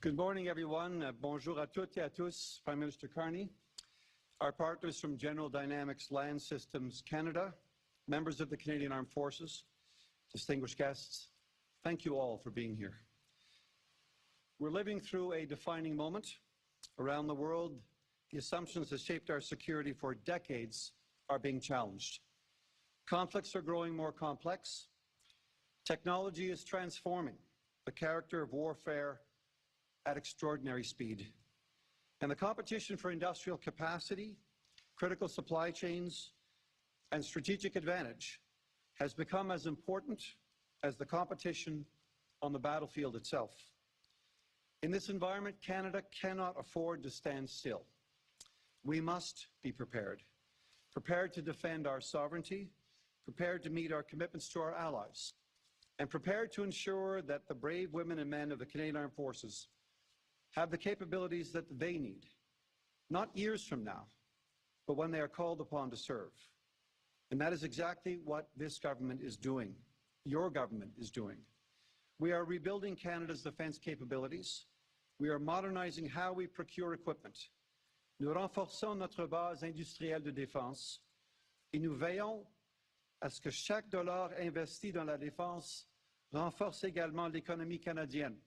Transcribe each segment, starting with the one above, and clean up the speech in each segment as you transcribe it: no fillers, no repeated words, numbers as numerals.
Good morning, everyone. Bonjour à toutes et à tous. Prime Minister Carney, our partners from General Dynamics Land Systems Canada, members of the Canadian Armed Forces, distinguished guests, thank you all for being here. We're living through a defining moment. Around the world, the assumptions that shaped our security for decades are being challenged. Conflicts are growing more complex. Technology is transforming the character of warfare at extraordinary speed. And the competition for industrial capacity, critical supply chains, and strategic advantage has become as important as the competition on the battlefield itself. In this environment, Canada cannot afford to stand still. We must be prepared to defend our sovereignty, prepared to meet our commitments to our allies, and prepared to ensure that the brave women and men of the Canadian Armed Forces have the capabilities that they need, not years from now, but when they are called upon to serve. And that is exactly what this government is doing, your government is doing. We are rebuilding Canada's defence capabilities. We are modernizing how we procure equipment. Nous renforçons notre base industrielle de défense et nous veillons à ce que chaque dollar investi dans la défense renforce également l'économie canadienne,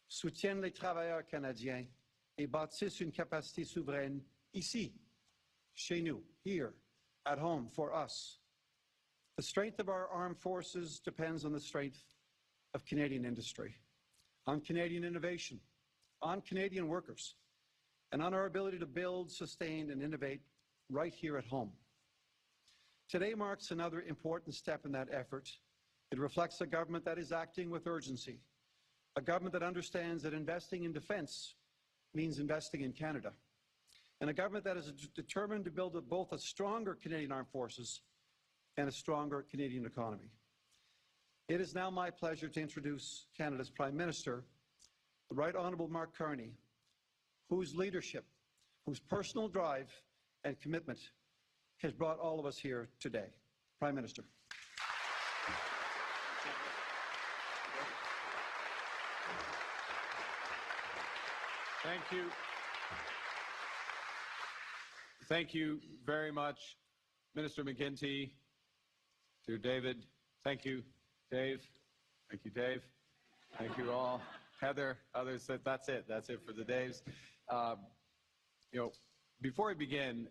soutiennent les travailleurs canadiens et bâtissent une capacité souveraine ici, chez nous, here, at home, for us. The strength of our armed forces depends on the strength of Canadian industry, on Canadian innovation, on Canadian workers, and on our ability to build, sustain, and innovate right here at home. Today marks another important step in that effort. It reflects a government that is acting with urgency, a government that understands that investing in defence means investing in Canada, and a government that is determined to build both a stronger Canadian Armed Forces and a stronger Canadian economy. It is now my pleasure to introduce Canada's Prime Minister, the Right Honourable Mark Carney, whose leadership, whose personal drive and commitment has brought all of us here today. Prime Minister. Thank you. Thank you very much, Minister McGuinty, to David. Thank you, Dave. Thank you, Dave. Thank you all. Heather, others said that's it. That's it for the Daves. Before I begin,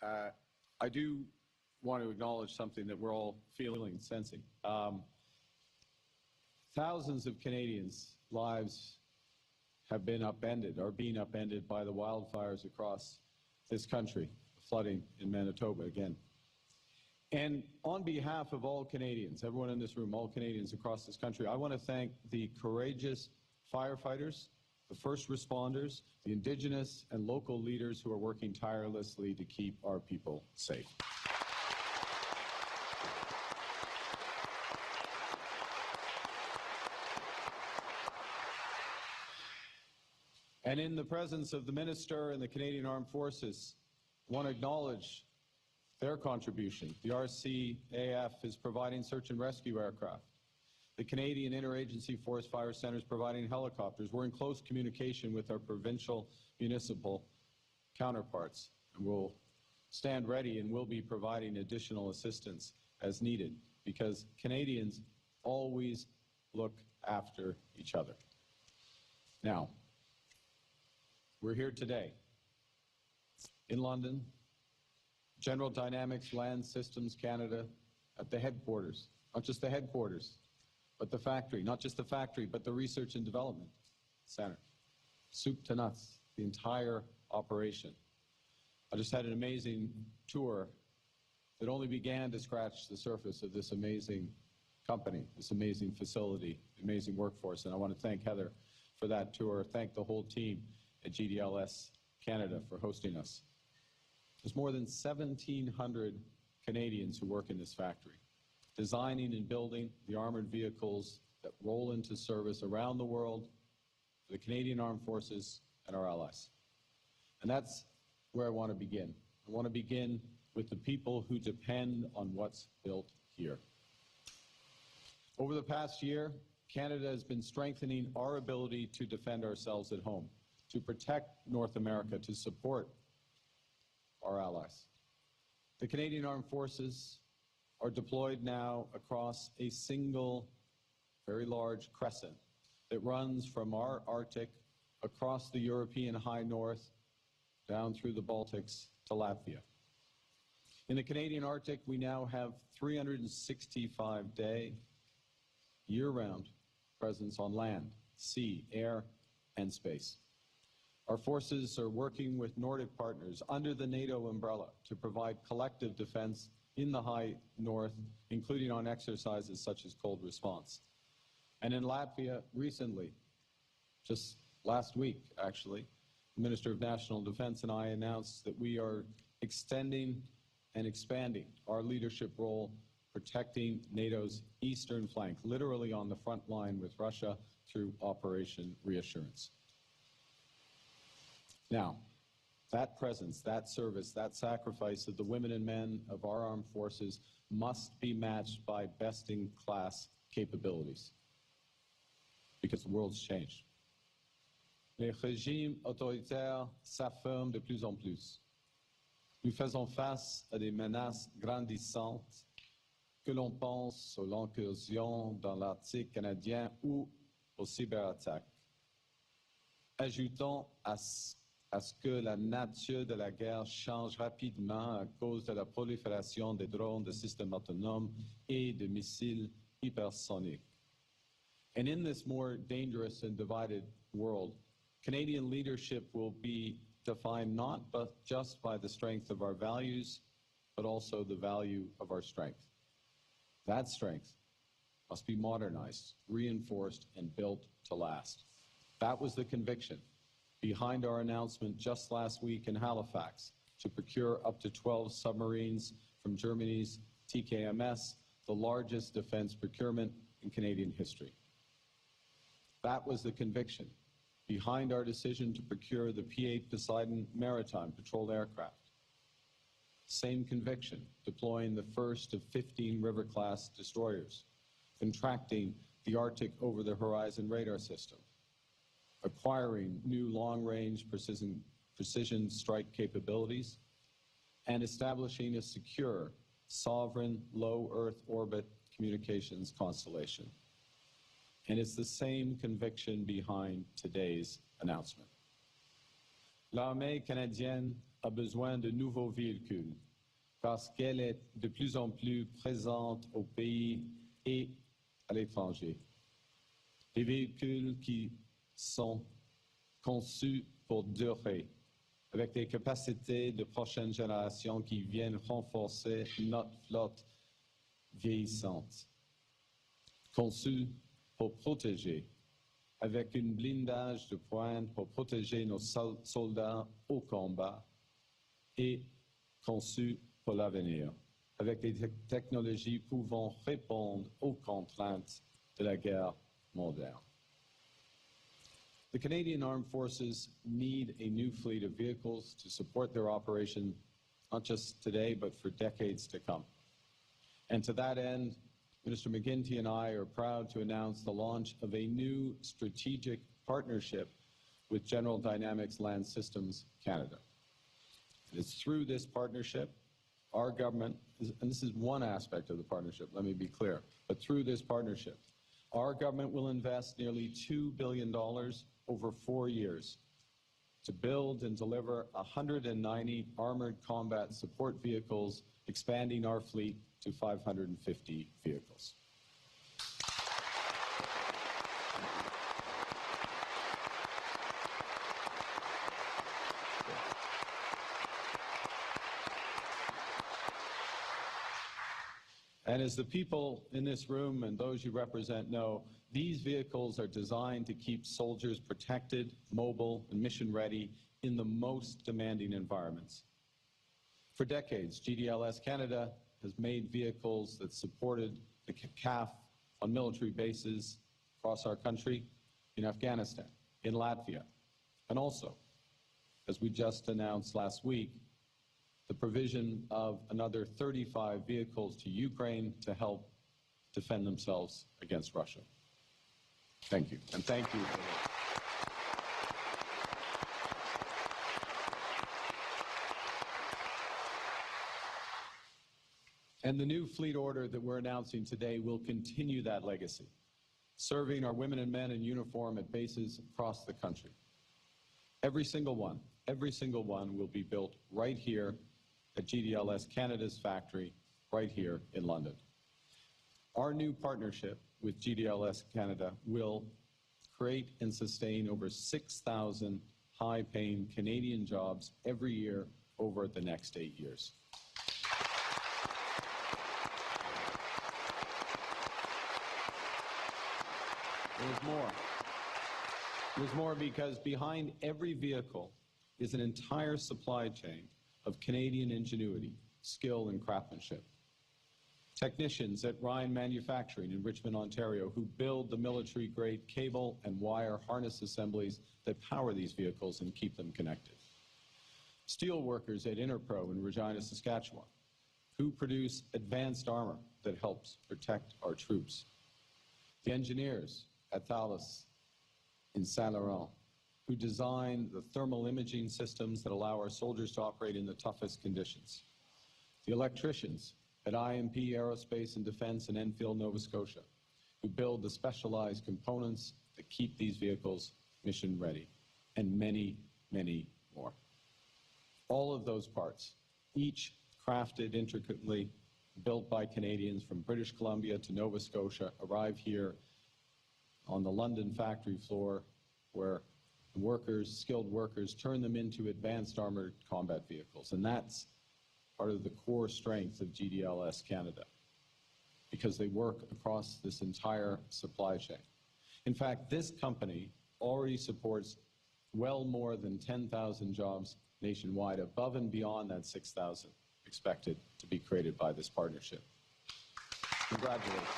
I do want to acknowledge something that we're all feeling, sensing. Thousands of Canadians' lives have been upended, are being upended by the wildfires across this country, flooding in Manitoba again. And on behalf of all Canadians, everyone in this room, all Canadians across this country, I want to thank the courageous firefighters, the first responders, the Indigenous and local leaders who are working tirelessly to keep our people safe. And in the presence of the Minister and the Canadian Armed Forces, I want to acknowledge their contribution. The RCAF is providing search and rescue aircraft. The Canadian Interagency Forest Fire Centre is providing helicopters. We're in close communication with our provincial municipal counterparts, and we'll stand ready and will be providing additional assistance as needed, because Canadians always look after each other. Now, we're here today in London, General Dynamics Land Systems Canada, at the headquarters, not just the headquarters, but the factory, not just the factory, but the Research and Development Center. Soup to nuts, the entire operation. I just had an amazing tour that only began to scratch the surface of this amazing company, this amazing facility, amazing workforce, and I want to thank Heather for that tour, thank the whole team at GDLS Canada for hosting us. There's more than 1,700 Canadians who work in this factory, designing and building the armored vehicles that roll into service around the world for the Canadian Armed Forces and our allies. And that's where I want to begin. I want to begin with the people who depend on what's built here. Over the past year, Canada has been strengthening our ability to defend ourselves at home, to protect North America, to support our allies. The Canadian Armed Forces are deployed now across a single, very large crescent that runs from our Arctic across the European high north, down through the Baltics to Latvia. In the Canadian Arctic, we now have 365-day, year-round presence on land, sea, air, and space. Our forces are working with Nordic partners under the NATO umbrella to provide collective defense in the high north, including on exercises such as cold response. And in Latvia, recently, just last week, actually, the Minister of National Defense and I announced that we are extending and expanding our leadership role protecting NATO's eastern flank, literally on the front line with Russia through Operation Reassurance. Now, that presence, that service, that sacrifice of the women and men of our armed forces must be matched by best-in-class capabilities, because the world's changed. Les régimes autoritaires s'affirment de plus en plus. Nous faisons face à des menaces grandissantes, que l'on pense à l'incursion dans l'Arctique canadien ou aux cyberattaques. Ajoutons à ce que la nature de la guerre change rapidement à cause de la prolifération des drones, de systèmes autonomes et de missiles hypersoniques. And in this more dangerous and divided world, Canadian leadership will be defined not just by the strength of our values, but also the value of our strength. That strength must be modernized, reinforced, and built to last. That was the conviction behind our announcement just last week in Halifax to procure up to 12 submarines from Germany's TKMS, the largest defense procurement in Canadian history. That was the conviction behind our decision to procure the P-8 Poseidon maritime patrol aircraft. Same conviction, deploying the first of 15 River-class destroyers, contracting the Arctic over-the-horizon radar system, acquiring new long-range precision strike capabilities, and establishing a secure, sovereign, low Earth orbit communications constellation. And it's the same conviction behind today's announcement. L'armée canadienne a besoin de nouveaux véhicules parce qu'elle est de plus en plus présente au pays et à l'étranger. Des véhicules qui sont conçus pour durer, avec des capacités de prochaine génération qui viennent renforcer notre flotte vieillissante. Conçus pour protéger, avec un blindage de pointe pour protéger nos soldats au combat, et conçus pour l'avenir, avec des technologies pouvant répondre aux contraintes de la guerre moderne. The Canadian Armed Forces need a new fleet of vehicles to support their operation, not just today, but for decades to come. And to that end, Minister McGuinty and I are proud to announce the launch of a new strategic partnership with General Dynamics Land Systems Canada. It's through this partnership, our government, and this is one aspect of the partnership, let me be clear, but through this partnership, our government will invest nearly $2 billion over 4 years to build and deliver 190 armored combat support vehicles, expanding our fleet to 550 vehicles. And as the people in this room and those you represent know, these vehicles are designed to keep soldiers protected, mobile, and mission-ready in the most demanding environments. For decades, GDLS Canada has made vehicles that supported the CAF on military bases across our country, in Afghanistan, in Latvia, and also, as we just announced last week, the provision of another 35 vehicles to Ukraine to help defend themselves against Russia. Thank you, and thank you. And the new fleet order that we're announcing today will continue that legacy, serving our women and men in uniform at bases across the country. Every single one will be built right here at GDLS Canada's factory, right here in London. Our new partnership with GDLS Canada will create and sustain over 6,000 high-paying Canadian jobs every year over the next 8 years. There's more because behind every vehicle is an entire supply chain of Canadian ingenuity, skill, and craftsmanship. Technicians at Ryan Manufacturing in Richmond, Ontario, who build the military-grade cable and wire harness assemblies that power these vehicles and keep them connected. Steel workers at Interpro in Regina, Saskatchewan, who produce advanced armor that helps protect our troops. The engineers at Thales in Saint-Laurent, who design the thermal imaging systems that allow our soldiers to operate in the toughest conditions. The electricians at IMP Aerospace and Defense in Enfield, Nova Scotia, who build the specialized components that keep these vehicles mission ready, and many, many more. All of those parts, each crafted intricately, built by Canadians from British Columbia to Nova Scotia, arrive here on the London factory floor where workers, skilled workers, turn them into advanced armored combat vehicles. And that's part of the core strength of GDLS Canada, because they work across this entire supply chain. In fact, this company already supports well more than 10,000 jobs nationwide, above and beyond that 6,000 expected to be created by this partnership. Congratulations.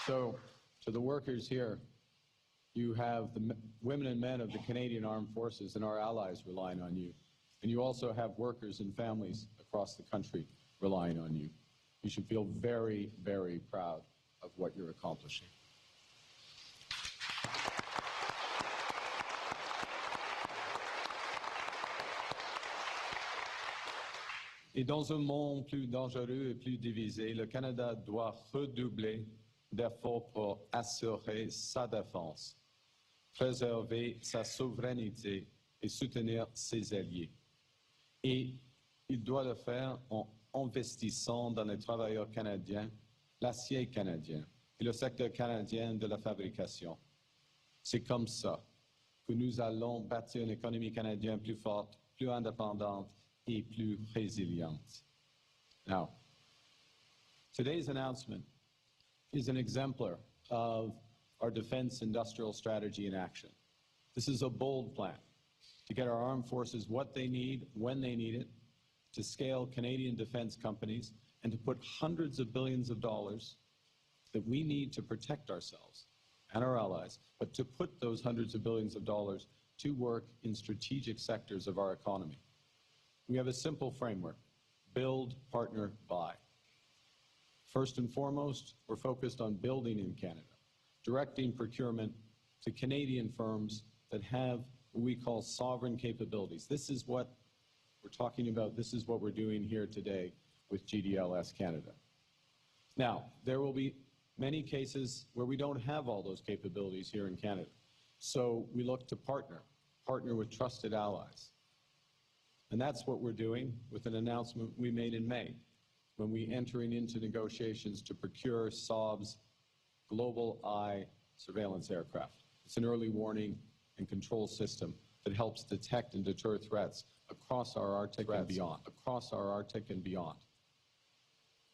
So, to the workers here, you have the women and men of the Canadian Armed Forces and our allies relying on you. And you also have workers and families across the country relying on you. You should feel very, very proud of what you're accomplishing. Et dans un monde plus dangereux et plus divisé, le Canada doit redoubler d'efforts pour assurer sa défense, préserver sa souveraineté et soutenir ses alliés. Et il doit le faire en investissant dans les travailleurs canadiens, l'acier canadien et le secteur canadien de la fabrication. C'est comme ça que nous allons bâtir une économie canadienne plus forte, plus indépendante et plus résiliente. Now, today's announcement is an exemplar of our defense industrial strategy in action. This is a bold plan to get our armed forces what they need, when they need it, to scale Canadian defense companies, and to put hundreds of billions of dollars that we need to protect ourselves and our allies, but to put those hundreds of billions of dollars to work in strategic sectors of our economy. We have a simple framework: build, partner, buy. First and foremost, we're focused on building in Canada, directing procurement to Canadian firms that have what we call sovereign capabilities. This is what we're talking about. This is what we're doing here today with GDLS Canada. Now, there will be many cases where we don't have all those capabilities here in Canada. So we look to partner with trusted allies. And that's what we're doing with an announcement we made in May, when we entering into negotiations to procure Saab's Global Eye surveillance aircraft. It's an early warning and control system that helps detect and deter threats across our Arctic and beyond.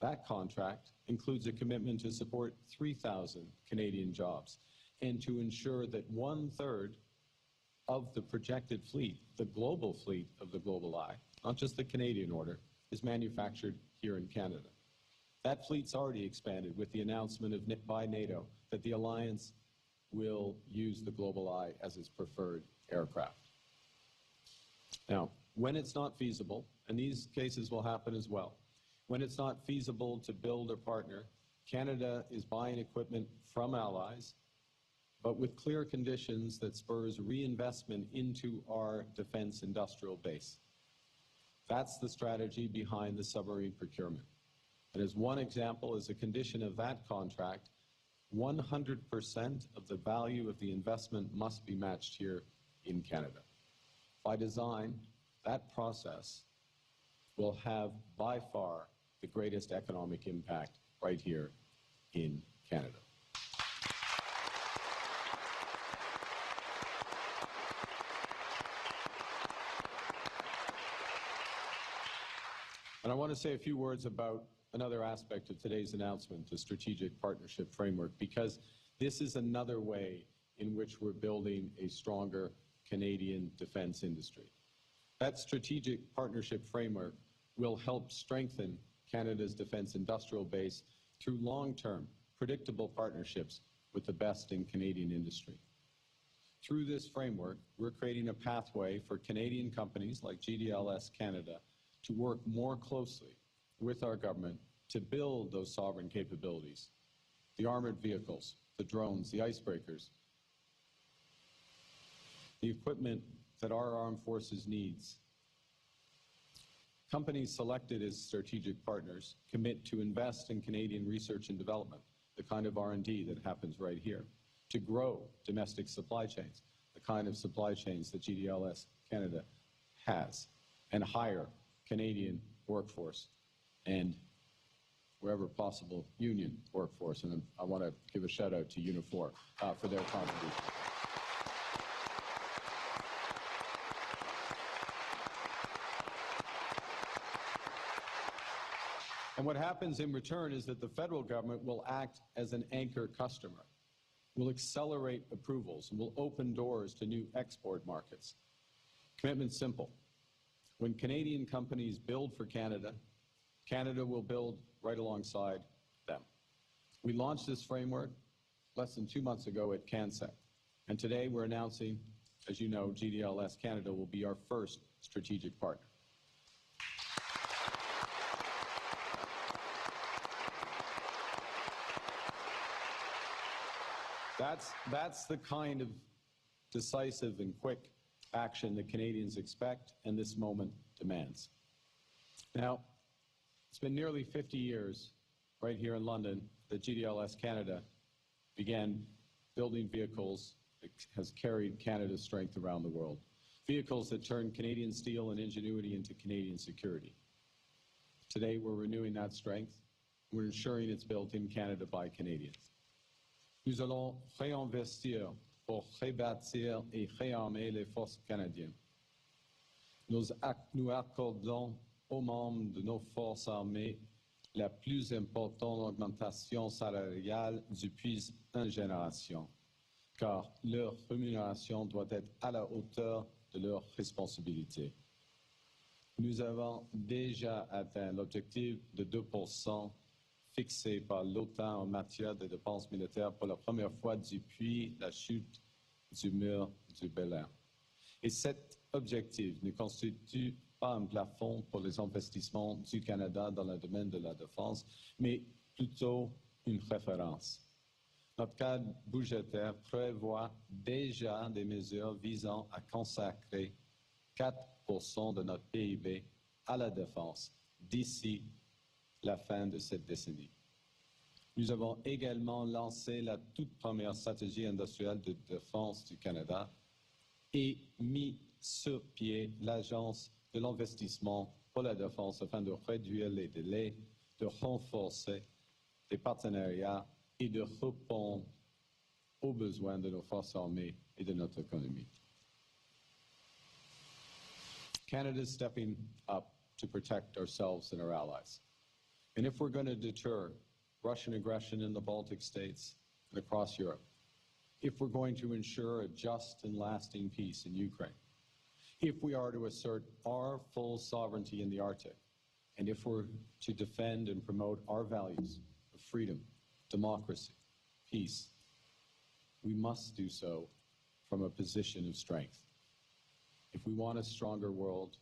That contract includes a commitment to support 3,000 Canadian jobs and to ensure that 1/3 of the projected fleet, the global fleet of the Global Eye, not just the Canadian order, is manufactured here in Canada. That fleet's already expanded with the announcement by NATO that the alliance will use the Global Eye as its preferred aircraft. Now, when it's not feasible, and these cases will happen as well, When it's not feasible to build or partner, Canada is buying equipment from allies, but with clear conditions that spurs reinvestment into our defense industrial base. That's the strategy behind the submarine procurement. And as one example, as a condition of that contract, 100% of the value of the investment must be matched here in Canada. By design, that process will have by far the greatest economic impact right here in Canada. And I want to say a few words about another aspect of today's announcement, the Strategic Partnership Framework, because this is another way in which we're building a stronger Canadian defense industry. That Strategic Partnership Framework will help strengthen Canada's defense industrial base through long-term, predictable partnerships with the best in Canadian industry. Through this framework, we're creating a pathway for Canadian companies like GDLS Canada to work more closely with our government to build those sovereign capabilities, the armored vehicles, the drones, the icebreakers, the equipment that our armed forces needs. Companies selected as strategic partners commit to invest in Canadian research and development, the kind of R&D that happens right here, to grow domestic supply chains, the kind of supply chains that GDLS Canada has, and hire Canadian workforce and, wherever possible, union workforce. And I want to give a shout out to Unifor for their contribution. And what happens in return is that the federal government will act as an anchor customer, will accelerate approvals, and will open doors to new export markets. Commitment's simple. When Canadian companies build for Canada, Canada will build right alongside them. We launched this framework less than 2 months ago at CANSEC, and today we're announcing, as you know, GDLS Canada will be our first strategic partner. That's the kind of decisive and quick action that Canadians expect and this moment demands. Now, it's been nearly 50 years right here in London that GDLS Canada began building vehicles that has carried Canada's strength around the world. Vehicles that turn Canadian steel and ingenuity into Canadian security. Today, we're renewing that strength. We're ensuring it's built in Canada by Canadians. Nous allons réinvestir pour rebâtir et réarmer les forces canadiennes. Nous accordons aux membres de nos forces armées la plus importante augmentation salariale depuis une génération, car leur rémunération doit être à la hauteur de leurs responsabilités. Nous avons déjà atteint l'objectif de 2% fixé par l'OTAN en matière de dépenses militaires pour la première fois depuis la chute du mur du Berlin. Et cet objectif ne constitue pas un plafond pour les investissements du Canada dans le domaine de la défense, mais plutôt une référence. Notre cadre budgétaire prévoit déjà des mesures visant à consacrer 4% de notre PIB à la défense d'ici la fin de cette décennie. Nous avons également lancé la toute première stratégie industrielle de défense du Canada et mis sur pied l'Agence de l'investissement pour la défense afin de réduire les délais, de renforcer les partenariats et de répondre aux besoins de nos forces armées et de notre économie. Canada is stepping up to protect ourselves and our allies. And if we're going to deter Russian aggression in the Baltic states and across Europe, if we're going to ensure a just and lasting peace in Ukraine, if we are to assert our full sovereignty in the Arctic, and if we're to defend and promote our values of freedom, democracy, peace, we must do so from a position of strength. If we want a stronger world,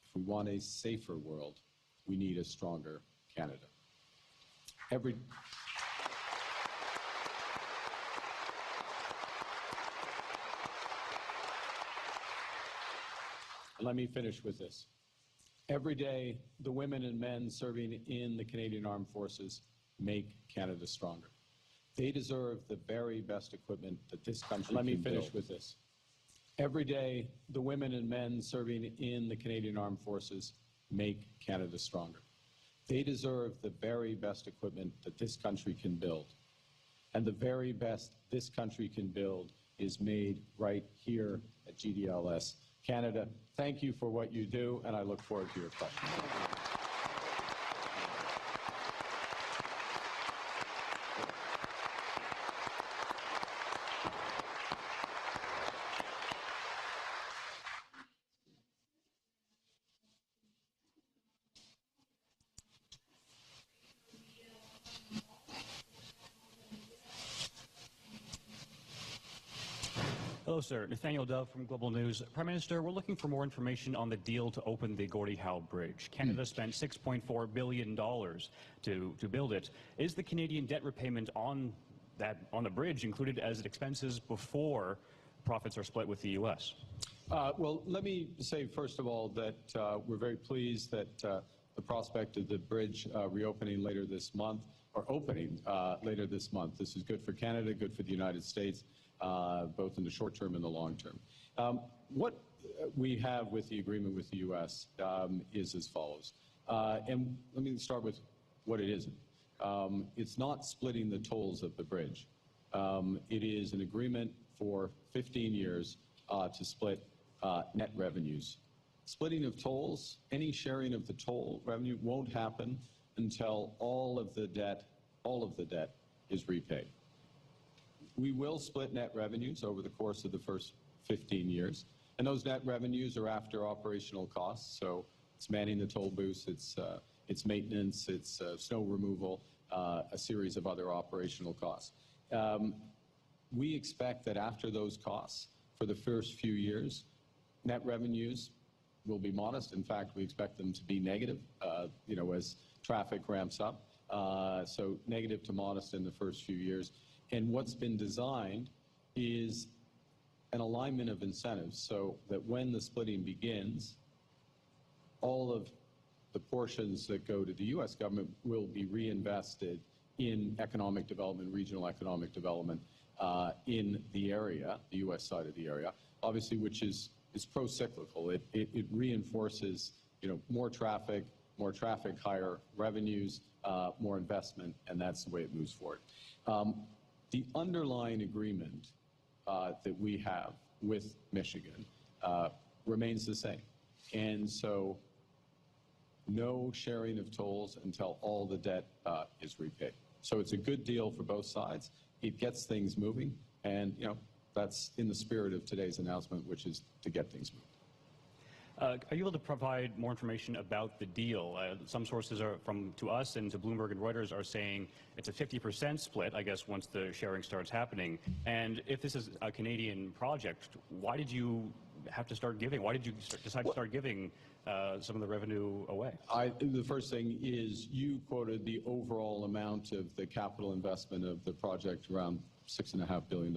if we want a safer world, we need a stronger Canada. Let me finish with this. Every day, the women and men serving in the Canadian Armed Forces make Canada stronger. They deserve the very best equipment that this country can build. Let me finish with this. Every day, the women and men serving in the Canadian Armed Forces make Canada stronger. They deserve the very best equipment that this country can build. And the very best this country can build is made right here at GDLS. Canada, thank you for what you do, and I look forward to your questions. Hello, sir. Nathaniel Dove from Global News. Prime Minister, we're looking for more information on the deal to open the Gordie Howe Bridge. Canada spent $6.4 billion to build it. Is the Canadian debt repayment on the bridge included as expenses before profits are split with the U.S.? Well, let me say, first of all, that we're very pleased that the prospect of the bridge reopening later this month, or opening later this month. This is good for Canada, good for the United States, both in the short term and the long term. What we have with the agreement with the U.S. Is as follows. And let me start with what it isn't. It's not splitting the tolls of the bridge. It is an agreement for 15 years to split net revenues. Splitting of tolls, any sharing of the toll revenue won't happen until all of the debt is repaid. We will split net revenues over the course of the first 15 years, and those net revenues are after operational costs. So it's manning the toll booths, it's maintenance, it's snow removal, a series of other operational costs. We expect that after those costs, for the first few years, net revenues will be modest. In fact, we expect them to be negative, as traffic ramps up. So negative to modest in the first few years. And what's been designed is an alignment of incentives so that when the splitting begins, all of the portions that go to the U.S. government will be reinvested in economic development, regional economic development in the area, the U.S. side of the area, obviously, which is pro-cyclical. It reinforces, more traffic, higher revenues, more investment, and that's the way it moves forward. The underlying agreement that we have with Michigan remains the same. And so no sharing of tolls until all the debt is repaid. So it's a good deal for both sides. It gets things moving, and that's in the spirit of today's announcement, which is to get things moving. Are you able to provide more information about the deal? Some sources to us and to Bloomberg and Reuters are saying it's a 50% split, I guess, once the sharing starts happening. And if this is a Canadian project, why did you have to start giving? Why did you decide to start giving some of the revenue away? The first thing is you quoted the overall amount of the capital investment of the project, around $6.5 billion.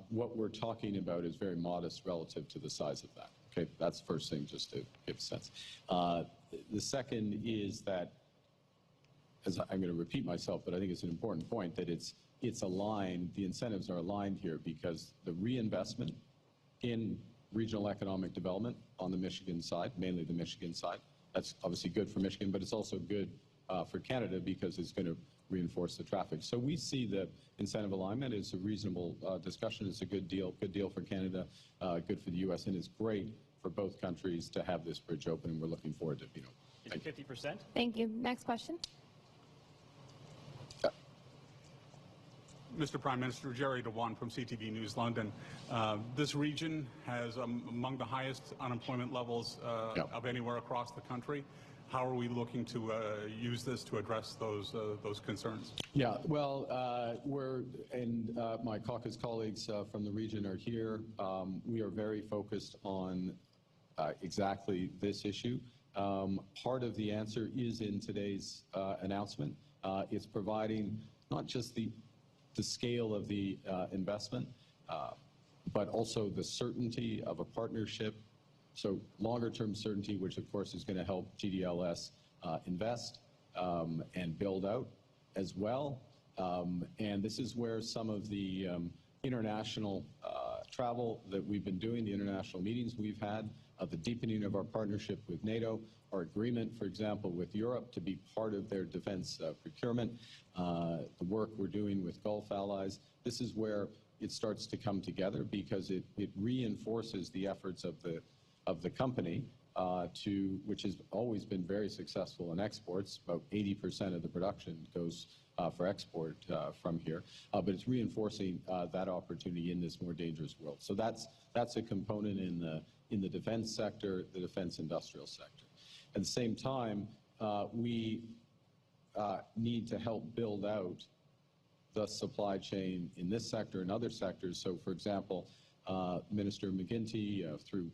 What we're talking about is very modest relative to the size of that. Okay, that's the first thing, just to give a sense. The second is that, as I'm going to repeat myself, but I think it's an important point, that it's aligned, the incentives are aligned here because the reinvestment in regional economic development on the Michigan side, mainly the Michigan side, that's obviously good for Michigan, but it's also good for Canada because it's going to reinforce the traffic. So we see the incentive alignment as a reasonable discussion. It's a good deal for Canada, good for the U.S., and it's great for both countries to have this bridge open, and we're looking forward to, Is it 50%? Thank you. Next question. Mr. Prime Minister, Jerry Dewan from CTV News London. This region has among the highest unemployment levels of anywhere across the country. How are we looking to use this to address those concerns? Yeah, well, my caucus colleagues from the region are here. We are very focused on exactly this issue. Part of the answer is in today's announcement. It's providing not just the scale of the investment, but also the certainty of a partnership. So longer-term certainty, which of course is going to help GDLS invest and build out as well. And this is where some of the international travel that we've been doing, the international meetings we've had, the deepening of our partnership with NATO, our agreement, for example, with Europe to be part of their defense procurement, the work we're doing with Gulf allies. This is where it starts to come together because it reinforces the efforts of the company which has always been very successful in exports. About 80% of the production goes for export from here, but it's reinforcing that opportunity in this more dangerous world. So that's a component in the defense sector, the defense industrial sector. At the same time, we need to help build out the supply chain in this sector and other sectors. So, for example, Minister McGuinty through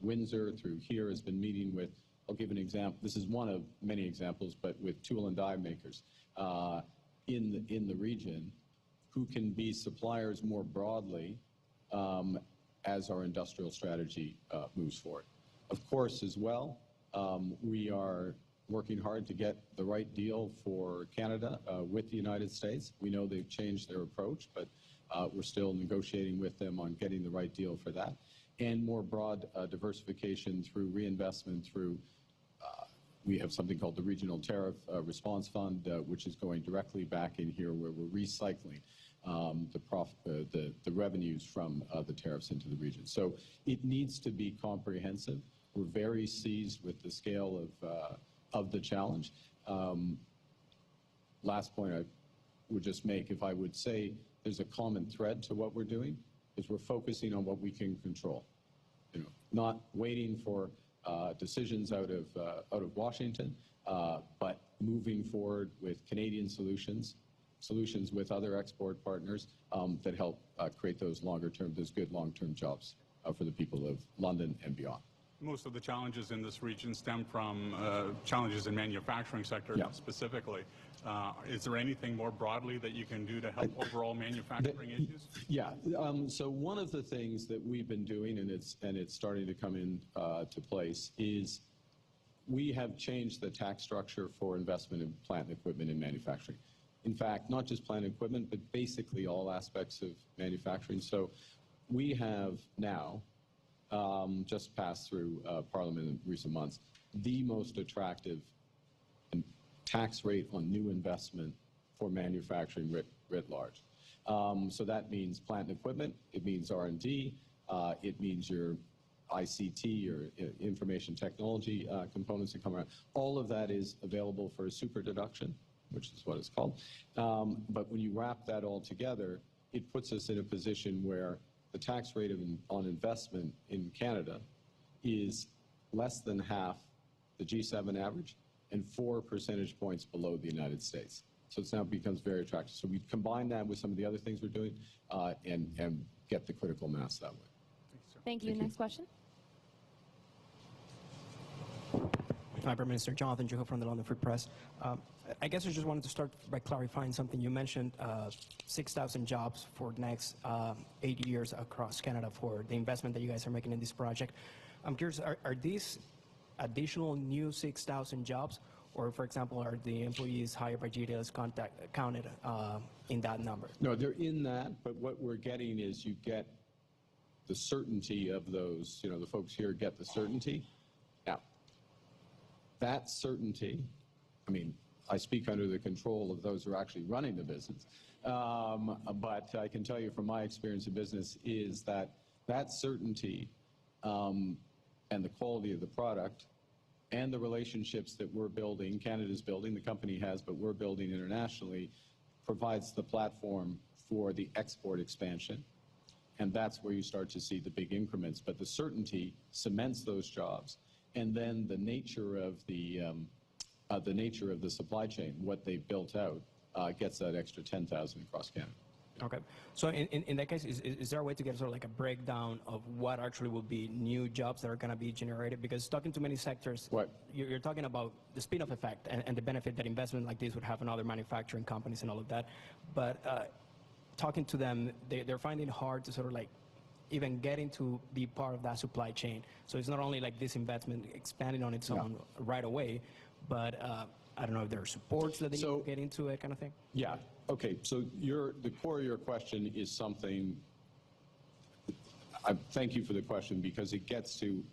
Windsor, through here, has been meeting with, I'll give an example, this is one of many examples, but with tool and die makers in the region who can be suppliers more broadly as our industrial strategy moves forward. Of course, as well, we are working hard to get the right deal for Canada with the United States. We know they've changed their approach, but we're still negotiating with them on getting the right deal for that. And more broad diversification through reinvestment, through we have something called the Regional Tariff Response Fund, which is going directly back in here where we're recycling the revenues from the tariffs into the region. So it needs to be comprehensive. We're very seized with the scale of the challenge. Last point I would just make, if I would say there's a common thread to what we're doing, is we're focusing on what we can control. You know, not waiting for decisions out of Washington, but moving forward with Canadian solutions with other export partners that help create those good long-term jobs for the people of London and beyond. Most of the challenges in this region stem from challenges in manufacturing sector specifically. Is there anything more broadly that you can do to help overall manufacturing issues? Yeah. So one of the things that we've been doing, and it's starting to come into place, is we have changed the tax structure for investment in plant and equipment in manufacturing. In fact, not just plant and equipment, but basically all aspects of manufacturing. So we have now just passed through Parliament in recent months the most attractive tax rate on new investment for manufacturing writ large. So that means plant and equipment, it means R&D, it means your ICT or information technology components that come around. All of that is available for a super deduction, which is what it's called. But when you wrap that all together, it puts us in a position where the tax rate on investment in Canada is less than half the G7 average and 4 percentage points below the United States. So it now becomes very attractive. So we combine that with some of the other things we're doing and get the critical mass that way. Thank you. Next question. Hi, Prime Minister. Jonathan Juho from the London Free Press. I guess I just wanted to start by clarifying something. You mentioned 6,000 jobs for the next 8 years across Canada for the investment that you guys are making in this project. I'm curious, are these additional new 6,000 jobs, or, for example, are the employees hired by GDLS counted in that number? No, they're in that, but what we're getting is you get the certainty of those, the folks here get the certainty. Now, that certainty, I mean, I speak under the control of those who are actually running the business, but I can tell you from my experience in business is that certainty and the quality of the product and the relationships that we're building, Canada's building, the company has, but we're building internationally, provides the platform for the export expansion. And that's where you start to see the big increments. But the certainty cements those jobs. And then the nature of the supply chain, what they built out, gets that extra 10,000 across Canada. Okay. So in that case, is there a way to get sort of like a breakdown of what actually will be new jobs that are going to be generated? Because talking to many sectors, Right. you're talking about the spin-off effect and the benefit that investment like this would have in other manufacturing companies and all of that. But talking to them, they're finding it hard to sort of like even getting to be part of that supply chain. So it's not only like this investment expanding on its own right away, but I don't know if there are supports that they need to get into it kind of thing. Yeah. Okay. So the core of your question is something. Thank you for the question, because it gets to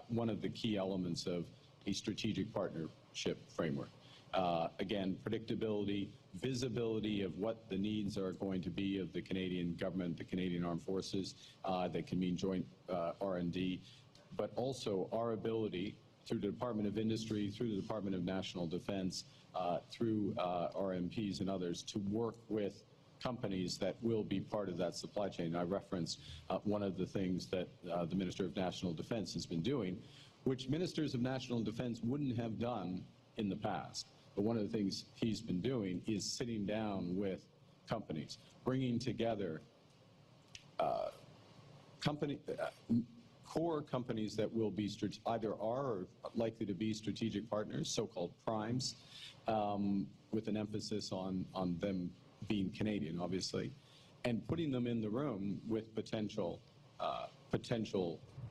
one of the key elements of a strategic partnership framework. Again, predictability, visibility of what the needs are going to be of the Canadian government, the Canadian Armed Forces. That can mean joint R&D, but also our ability through the Department of Industry, through the Department of National Defense, through RMPs and others, to work with companies that will be part of that supply chain. I referenced one of the things that the Minister of National Defense has been doing, which ministers of national defense wouldn't have done in the past. But one of the things he's been doing is sitting down with companies, bringing together core companies that will be either are or likely to be strategic partners, so-called primes, with an emphasis on them being Canadian, obviously, and putting them in the room with potential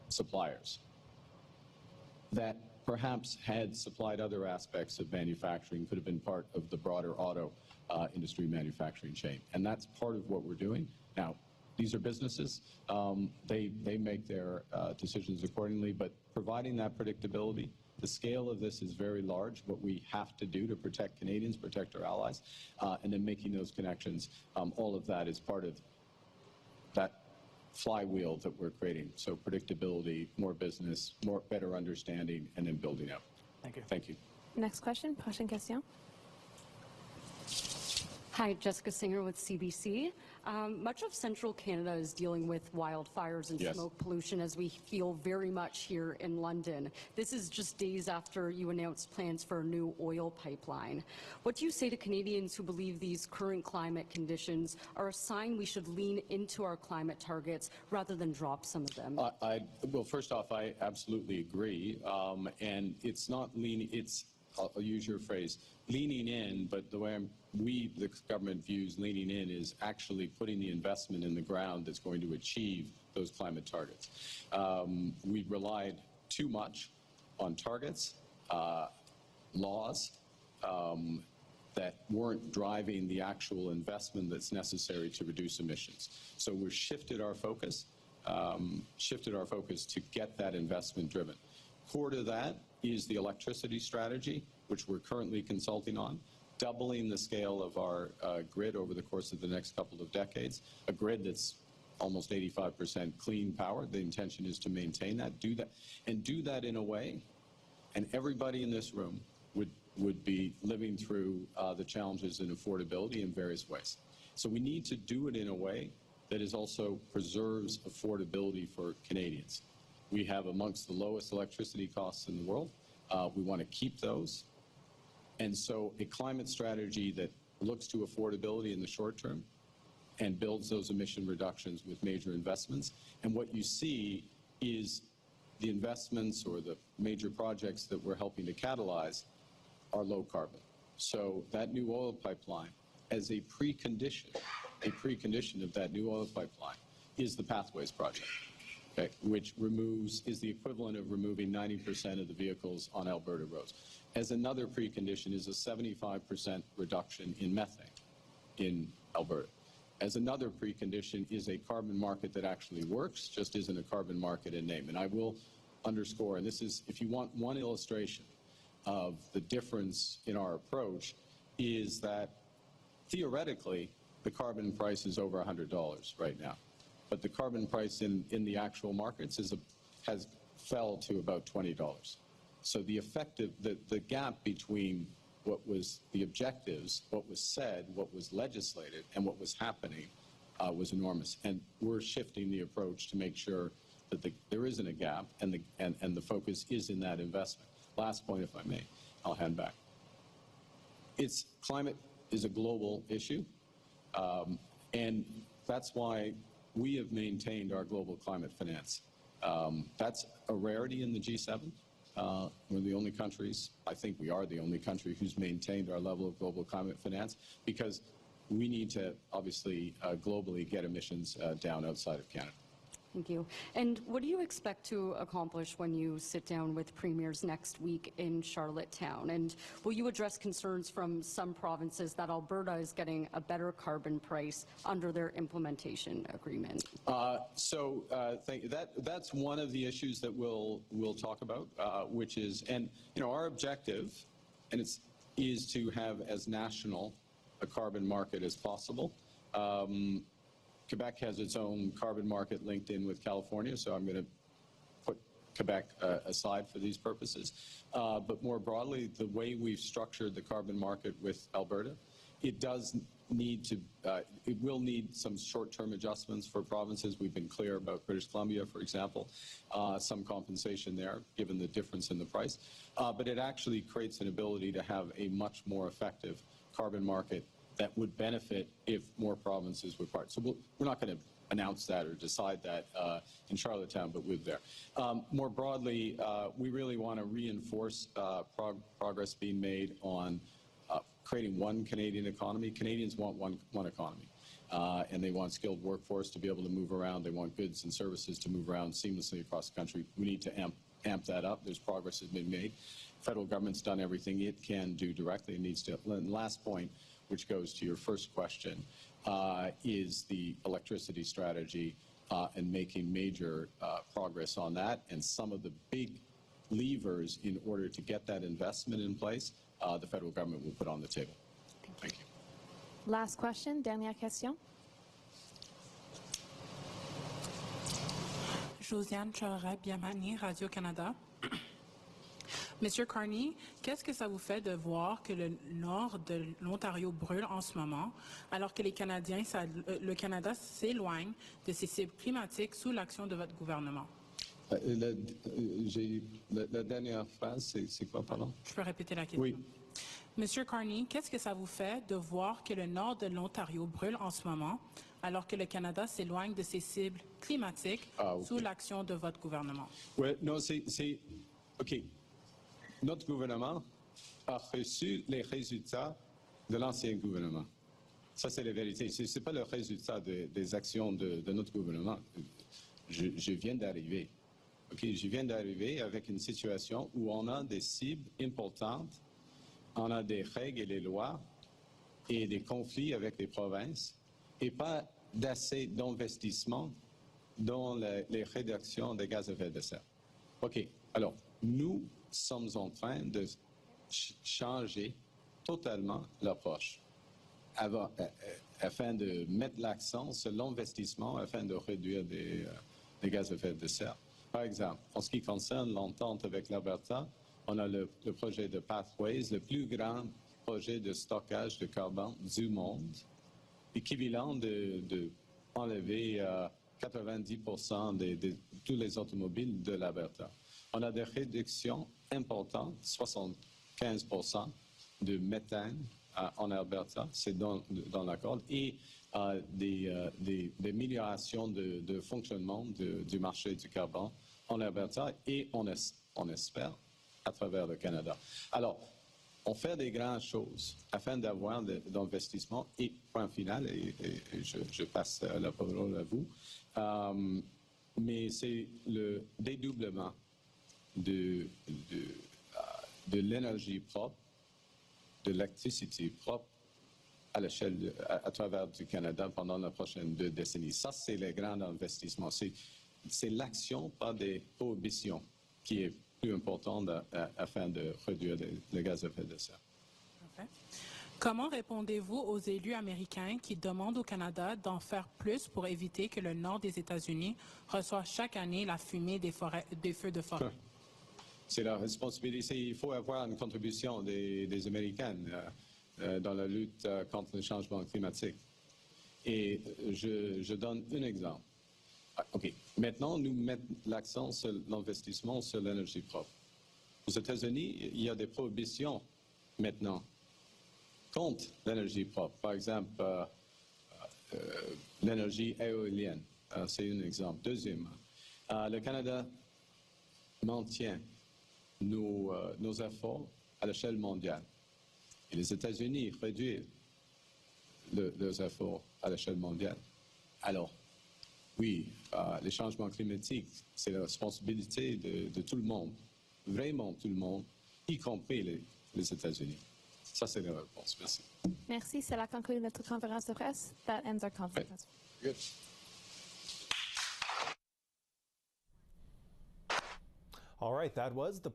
suppliers that perhaps had supplied other aspects of manufacturing, could have been part of the broader auto industry manufacturing chain. And that's part of what we're doing. Now, these are businesses. They make their decisions accordingly, but providing that predictability, the scale of this is very large, what we have to do to protect Canadians, protect our allies, and then making those connections. All of that is part of that flywheel that we're creating. So predictability, more business, better understanding, and then building out. Thank you. Thank you. Next question. Prochaine question. Hi, Jessica Singer with CBC. Much of central Canada is dealing with wildfires and smoke pollution, as we feel very much here in London. This is just days after you announced plans for a new oil pipeline. What do you say to Canadians who believe these current climate conditions are a sign we should lean into our climate targets rather than drop some of them? Well, first off, I absolutely agree. And it's not leaning, I'll use your phrase, leaning in, but the way the government views leaning in is actually putting the investment in the ground that's going to achieve those climate targets. We relied too much on targets, laws that weren't driving the actual investment that's necessary to reduce emissions. So we've shifted our focus to get that investment driven. Core to that is the electricity strategy, which we're currently consulting on, doubling the scale of our grid over the course of the next couple of decades, a grid that's almost 85% clean power. The intention is to maintain that, do that in a way, and everybody in this room would be living through the challenges in affordability in various ways. So we need to do it in a way that is also preserves affordability for Canadians. We have amongst the lowest electricity costs in the world. We want to keep those. And so a climate strategy that looks to affordability in the short term and builds those emission reductions with major investments. And what you see is the investments or the major projects that we're helping to catalyze are low carbon. So that new oil pipeline, as a precondition of that new oil pipeline, is the Pathways project. Okay, which is the equivalent of removing 90% of the vehicles on Alberta roads. As another precondition is a 75% reduction in methane in Alberta. As another precondition is a carbon market that actually works, just isn't a carbon market in name. And I will underscore, and this is, if you want one illustration of the difference in our approach, is that theoretically the carbon price is over $100 right now. But the carbon price in the actual markets has fell to about $20. So the gap between what was the objectives, what was said, what was legislated, and what was happening was enormous. And we're shifting the approach to make sure that there isn't a gap and the focus is in that investment. Last point, if I may, I'll hand back. Climate is a global issue. And that's why we have maintained our global climate finance. That's a rarity in the G7. We're the only countries, I think we are the only country who's maintained our level of global climate finance because we need to obviously globally get emissions down outside of Canada. Thank you. And what do you expect to accomplish when you sit down with premiers next week in Charlottetown? And will you address concerns from some provinces that Alberta is getting a better carbon price under their implementation agreement? That's one of the issues that we'll talk about, which is, and our objective, and is to have as national a carbon market as possible. Quebec has its own carbon market linked in with California, so I'm going to put Quebec aside for these purposes. But more broadly, the way we've structured the carbon market with Alberta, it will need some short-term adjustments for provinces. We've been clear about British Columbia, for example, some compensation there, given the difference in the price. But it actually creates an ability to have a much more effective carbon market that would benefit if more provinces were part. So we're not going to announce that or decide that in Charlottetown, but we're there. More broadly, we really want to reinforce progress being made on creating one Canadian economy. Canadians want one economy, and they want skilled workforce to be able to move around. They want goods and services to move around seamlessly across the country. We need to amp that up. There's progress that's been made. Federal government's done everything it can do directly. It needs to. And last point, which goes to your first question, is the electricity strategy and making major progress on that. And some of the big levers in order to get that investment in place, the federal government will put on the table. Thank you. Last question, dernière question. Josiane Chaurac-Biamani, Radio-Canada. Monsieur Carney, qu'est-ce que ça vous fait de voir que le nord de l'Ontario brûle en ce moment, alors que le Canada s'éloigne de ses cibles climatiques sous l'action de votre gouvernement? La dernière phrase, c'est quoi, pardon? Je peux répéter la question. Oui. Monsieur Carney, qu'est-ce que ça vous fait de voir que le nord de l'Ontario brûle en ce moment, alors que le Canada s'éloigne de ses cibles climatiques sous l'action de votre gouvernement? Oui, non, c'est... OK. Notre gouvernement a reçu les résultats de l'ancien gouvernement. Ça, c'est la vérité. Ce n'est pas le résultat des actions de notre gouvernement. Je viens d'arriver. Okay, je viens d'arriver avec une situation où on a des cibles importantes, on a des règles et des lois et des conflits avec les provinces et pas d'assez d'investissement dans les réductions des gaz à effet de serre. OK. Alors, nous sommes en train de changer totalement l'approche afin de mettre l'accent sur l'investissement afin de réduire les gaz à effet de serre. Par exemple, en ce qui concerne l'entente avec l'Alberta, on a le projet de Pathways, le plus grand projet de stockage de carbone du monde, équivalent de enlever 90% de tous les automobiles de l'Alberta. On a des réductions importantes, 75% de méthane en Alberta, c'est dans l'accord, et des améliorations de fonctionnement du marché du carbone en Alberta et on espère à travers le Canada. Alors, on fait des grandes choses afin d'avoir d'investissement et point final, et je passe la parole à vous, mais c'est le dédoublement de l'énergie propre, de l'électricité propre à travers du Canada pendant les prochaines 2 décennies. Ça, c'est les grands investissements. C'est l'action, pas des prohibitions, qui est plus importante afin de réduire les gaz à effet de serre. Parfait. Comment répondez-vous aux élus américains qui demandent au Canada d'en faire plus pour éviter que le nord des États-Unis reçoive chaque année la fumée des feux de forêt? C'est la responsabilité. Il faut avoir une contribution des Américains dans la lutte contre le changement climatique. Et je donne un exemple. OK. Maintenant, nous mettons l'accent sur l'investissement sur l'énergie propre. Aux États-Unis, il y a des prohibitions maintenant contre l'énergie propre. Par exemple, l'énergie éolienne. C'est un exemple. Deuxièmement, le Canada maintient nos efforts à l'échelle mondiale. Et les États-Unis réduisent leurs efforts à l'échelle mondiale. Alors, oui, les changements climatiques, c'est la responsabilité de tout le monde, vraiment tout le monde, y compris les États-Unis. Ça, c'est la réponse. Merci. Merci. Cela conclut notre conférence de presse. That ends our conference. Good. All right, that was the